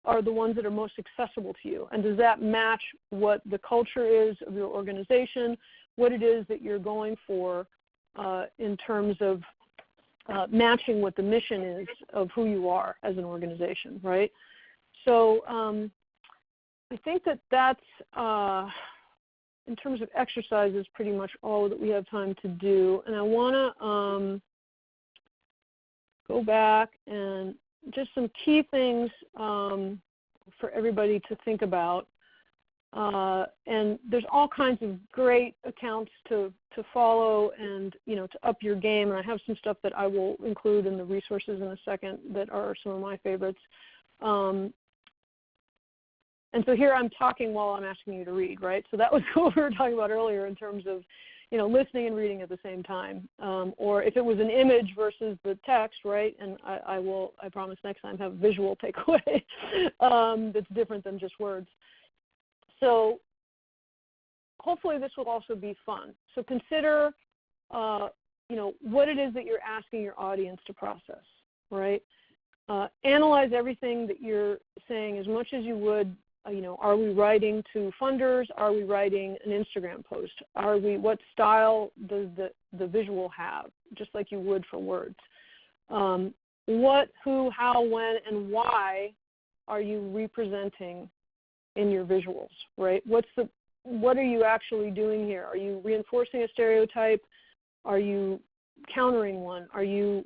are the ones that are most accessible to you? And does that match what the culture is of your organization, what it is that you're going for in terms of matching what the mission is of who you are as an organization, right? So I think that that's, in terms of exercises, pretty much all that we have time to do. And I want to go back and just some key things for everybody to think about. And there's all kinds of great accounts to follow and, you know, to up your game. And I have some stuff that I will include in the resources in a second that are some of my favorites. And so here I'm talking while I'm asking you to read, right? So that was what we were talking about earlier in terms of, you know, listening and reading at the same time. Or if it was an image versus the text, right? And I promise next time, have a visual takeaway that's different than just words. So hopefully this will also be fun. So consider, you know, what it is that you're asking your audience to process, right? Analyze everything that you're saying as much as you would. You know, are we writing to funders? Are we writing an Instagram post? What style does the visual have? Just like you would for words. What, who, how, when, and why are you representing in your visuals, right? What are you actually doing here? Are you reinforcing a stereotype? Are you countering one? What are you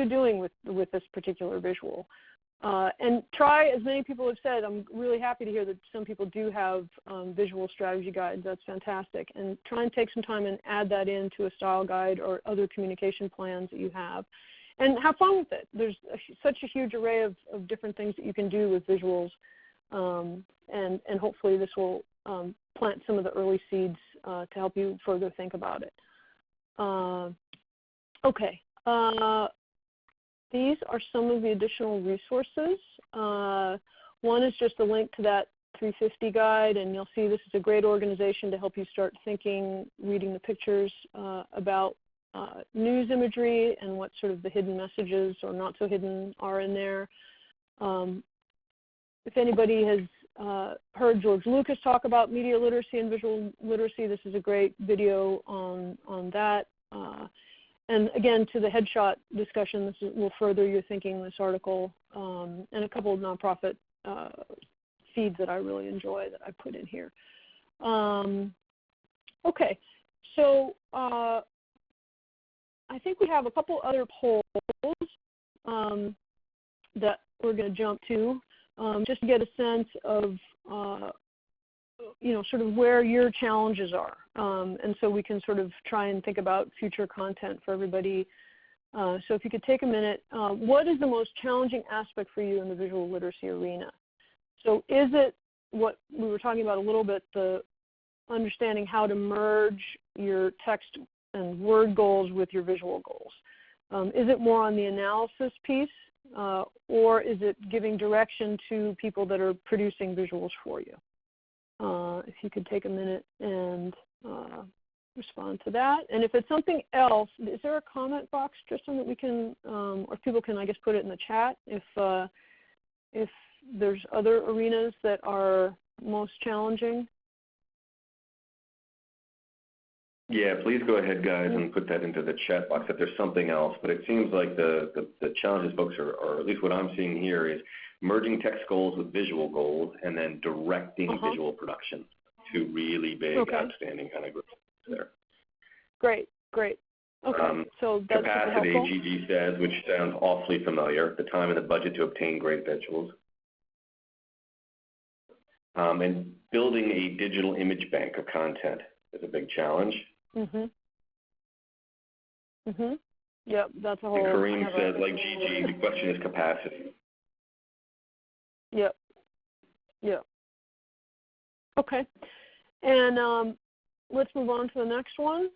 doing with this particular visual? And try, as many people have said, I'm really happy to hear that some people do have visual strategy guides. That's fantastic. And try and take some time and add that into a style guide or other communication plans that you have. And have fun with it. There's such a huge array of different things that you can do with visuals. And hopefully this will plant some of the early seeds to help you further think about it. Okay. These are some of the additional resources. One is just a link to that 350 guide, and you'll see this is a great organization to help you start thinking, reading the pictures about news imagery and what sort of the hidden messages or not so hidden are in there. If anybody has heard George Lucas talk about media literacy and visual literacy. This is a great video on that. And again, to the headshot discussion, this will further your thinking in this article, and a couple of nonprofit feeds that I really enjoy that I put in here. Okay, so I think we have a couple other polls that we're going to jump to, just to get a sense of, sort of where your challenges are. And so we can sort of try and think about future content for everybody. So if you could take a minute, what is the most challenging aspect for you in the visual literacy arena? So is it what we were talking about a little bit, the understanding how to merge your text and word goals with your visual goals? Is it more on the analysis piece, or is it giving direction to people that are producing visuals for you? If you could take a minute and respond to that. And if it's something else, is there a comment box, Tristan, that we can, or people can, I guess, put it in the chat if there's other arenas that are most challenging? Yeah, please go ahead, guys, and put that into the chat box if there's something else. But it seems like the challenges folks are, or at least what I'm seeing here, is merging text goals with visual goals and then directing visual production. Two really big, outstanding kind of groups there. Great. Okay, so that's capacity, helpful. Gigi says, which sounds awfully familiar, the time and the budget to obtain great visuals. And building a digital image bank of content is a big challenge. Yep, that's a whole. And Kareem says, like Gigi, the question is capacity. Yep. Okay, and let's move on to the next one.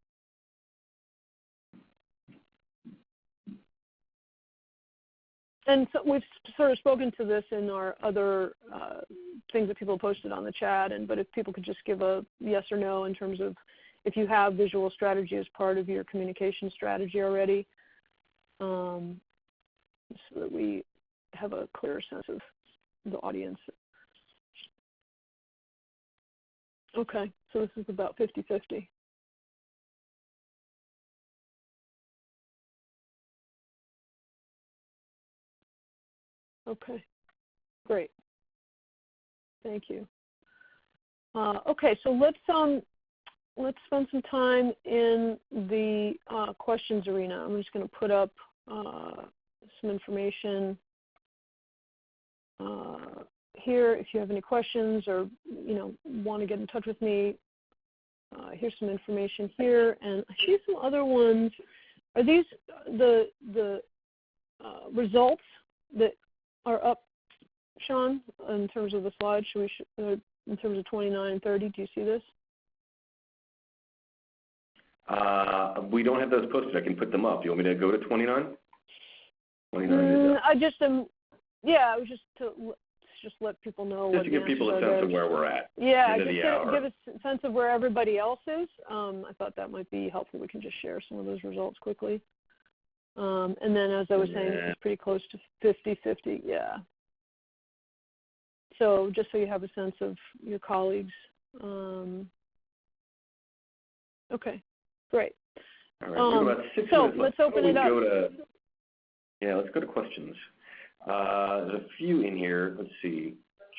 And so we've sort of spoken to this in our other things that people posted on the chat, but if people could just give a yes or no in terms of if you have visual strategy as part of your communication strategy already, so that we have a clearer sense of the audience. Okay, so this is about 50-50. Okay, great. Thank you. Okay, so let's spend some time in the questions arena. I'm just going to put up some information here. If you have any questions or want to get in touch with me, here's some information here, and I see some other ones. Are these the results that are up, Sean, in terms of the slide? In terms of 29 and 30, do you see this? We don't have those posted. I can put them up. You want me to go to 29? 29 I just am. Yeah, it was just to let people know. Just to give people a sense of where we're at. Yeah, just give a sense of where everybody else is. I thought that might be helpful. We can just share some of those results quickly. And then, as I was saying, it's pretty close to 50-50. Yeah. So just so you have a sense of your colleagues. Okay, great. All right, about 6 so minutes let's open it up. Let's go to questions. There's a few in here. Let's see.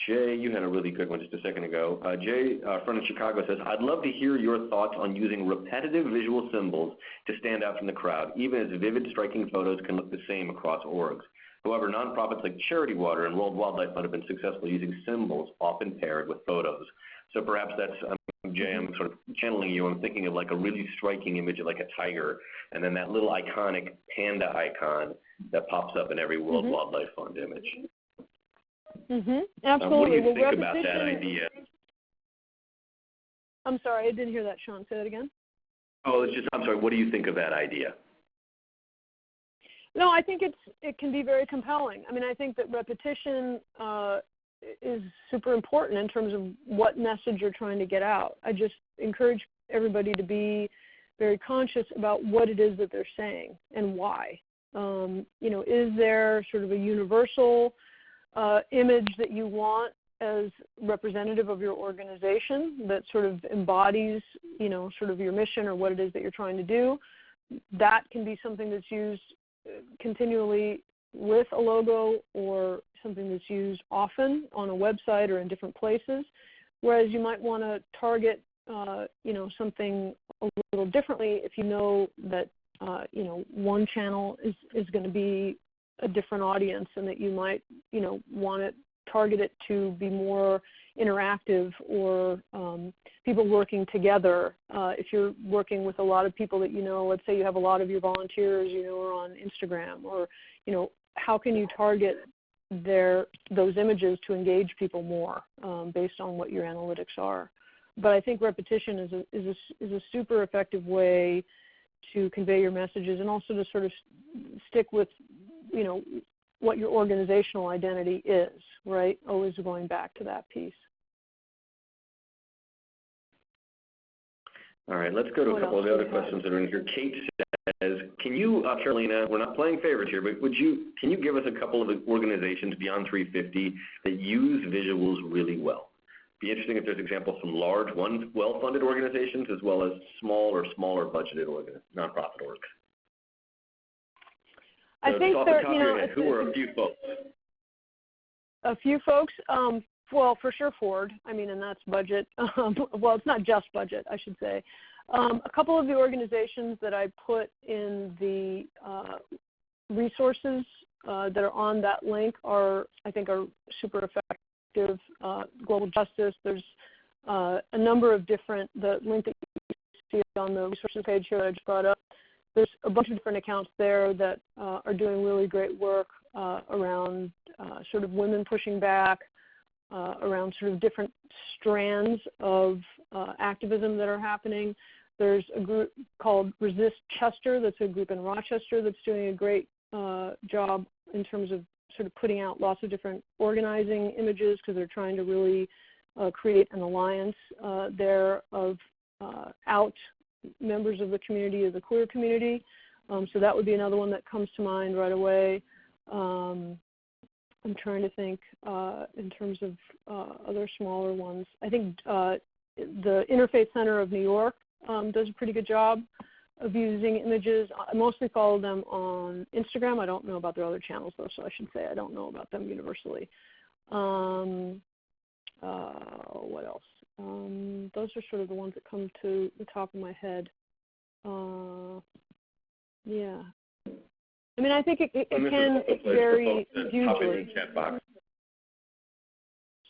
Jay, you had a really good one just a second ago. Jay from Chicago says, I'd love to hear your thoughts on using repetitive visual symbols to stand out from the crowd, even as vivid, striking photos can look the same across orgs. However, nonprofits like Charity Water and World Wildlife Fund have been successful using symbols often paired with photos. So perhaps that's, Jay, I'm sort of channeling you. I'm thinking of like a really striking image of like a tiger, and then that little iconic panda icon that pops up in every World Wildlife Fund image. Absolutely. What do you think about that idea? I'm sorry, I didn't hear that, Sean. Say that again. Oh, I'm sorry. What do you think of that idea? No, I think it can be very compelling. I mean, I think that repetition is super important in terms of what message you're trying to get out. I just encourage everybody to be very conscious about what it is that they're saying and why. Is there sort of a universal image that you want as representative of your organization that sort of embodies, sort of your mission or what it is that you're trying to do. That can be something that's used continually with a logo or something that's used often on a website or in different places, whereas you might want to target, something a little differently if you know that, one channel is going to be a different audience and that you might, want to target it to be more interactive or people working together. If you're working with a lot of people that let's say you have a lot of your volunteers, are on Instagram, or, how can you target those images to engage people more based on what your analytics are. But I think repetition is a super effective way to convey your messages and also to sort of stick with, what your organizational identity is, right? Always going back to that piece. All right, let's go to a couple of the other questions that are in here. Kate says, can you, Carolina, we're not playing favorites here, but can you give us a couple of organizations beyond 350 that use visuals really well? Be interesting if there's examples from large, well-funded organizations as well as small or smaller budgeted nonprofit orgs. I think there, who are a few folks? A few folks. Well, for sure Ford. And that's budget. Well, it's not just budget, I should say. A couple of the organizations that I put in the resources that are on that link are super effective. Global Justice. There's a number of different. The link that you see on the resources page here that I just brought up. There's a bunch of different accounts there that are doing really great work around sort of women pushing back, around sort of different strands of activism that are happening. There's a group called Resist Chester that's a group in Rochester that's doing a great job in terms of sort of putting out lots of different organizing images because they're trying to really create an alliance there of out members of the community, of the queer community. So that would be another one that comes to mind right away. I'm trying to think in terms of other smaller ones. I think the Interfaith Center of New York does a pretty good job of using images. I mostly follow them on Instagram. I don't know about their other channels, though, so I should say I don't know about them universally. What else? Those are sort of the ones that come to the top of my head. Yeah. I think it can vary hugely.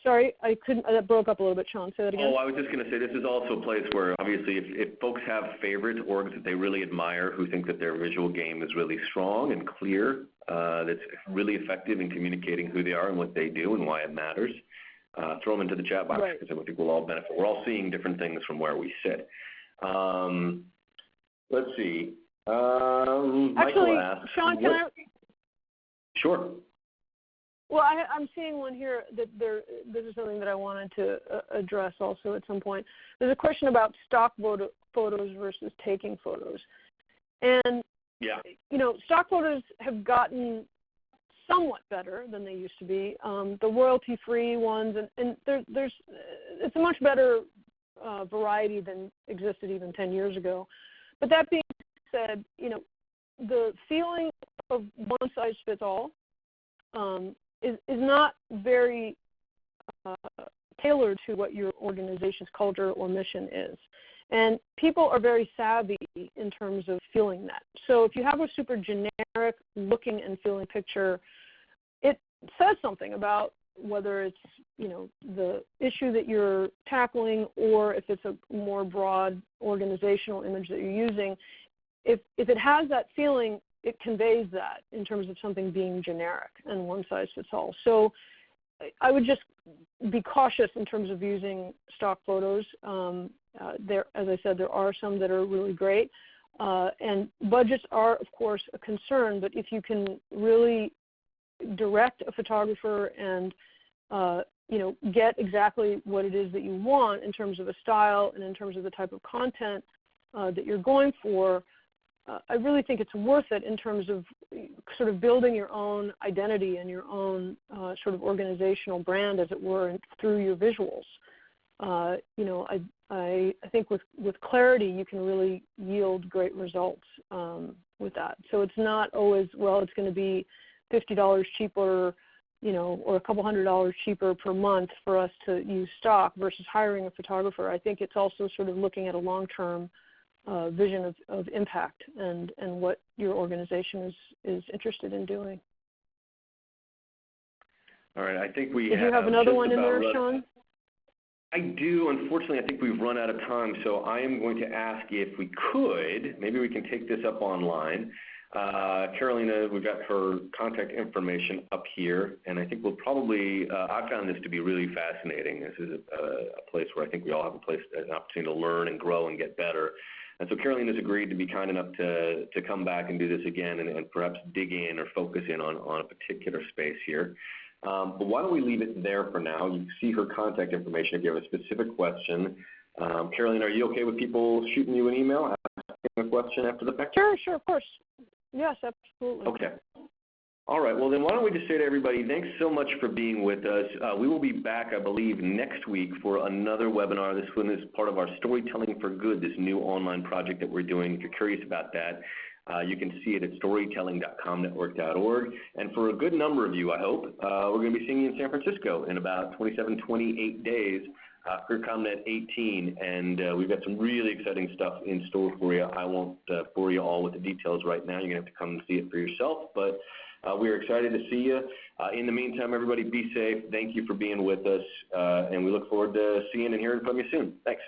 Sorry, I couldn't. That broke up a little bit, Sean. Say that again. Oh, I was just going to say this is also a place where obviously if folks have favorite orgs that they really admire, who think that their visual game is really strong and clear, that's really effective in communicating who they are and what they do and why it matters, throw them into the chat box because I think we'll all benefit. We're all seeing different things from where we sit. Let's see. Actually, Michael asks, Sean, can I? Sure. Well, I'm seeing one here that this is something that I wanted to address also at some point. There's a question about stock photos versus taking photos. And, stock photos have gotten somewhat better than they used to be. The royalty-free ones, and there's it's a much better variety than existed even 10 years ago. But that being said, the feeling of one size fits all is not very tailored to what your organization's culture or mission is. And people are very savvy in terms of feeling that. So if you have a super generic looking and feeling picture, it says something about whether it's, the issue that you're tackling or if it's a more broad organizational image that you're using. If it has that feeling, it conveys that in terms of something being generic and one size fits all. So I would just be cautious in terms of using stock photos. As I said, there are some that are really great. And budgets are, of course, a concern, but if you can really direct a photographer and, get exactly what it is that you want in terms of a style and in terms of the type of content that you're going for, I really think it's worth it in terms of sort of building your own identity and your own sort of organizational brand, as it were, through your visuals. You know, I think with clarity, you can really yield great results with that. So it's not always, well, it's going to be $50 cheaper, you know, or a couple $100 cheaper per month for us to use stock versus hiring a photographer. I think it's also sort of looking at a long-term vision of impact and what your organization is interested in doing. All right, I think we Did you have another one in there, Sean? I do. Unfortunately, I think we've run out of time, so I am going to ask if we could, maybe we can take this up online. Carolina, we've got her contact information up here, and I think we'll probably, I found this to be really fascinating. This is a place where I think we all have an opportunity to learn and grow and get better. And so Carolina has agreed to be kind enough to come back and do this again and perhaps dig in or focus in on a particular space here. But why don't we leave it there for now? You can see her contact information if you have a specific question. Carolina, are you okay with people shooting you an email, asking a question after the fact? Sure, of course. Yes, absolutely. Okay. All right, well then why don't we just say to everybody, thanks so much for being with us. We will be back, I believe, next week for another webinar. This one is part of our Storytelling for Good, this new online project that we're doing. If you're curious about that, you can see it at storytelling.comnetwork.org. And for a good number of you, I hope, we're going to be seeing you in San Francisco in about 27, 28 days for ComNet 18. And we've got some really exciting stuff in store for you. I won't bore you all with the details right now. You're going to have to come and see it for yourself. But we're excited to see you. In the meantime, everybody be safe. Thank you for being with us. And we look forward to seeing and hearing from you soon. Thanks.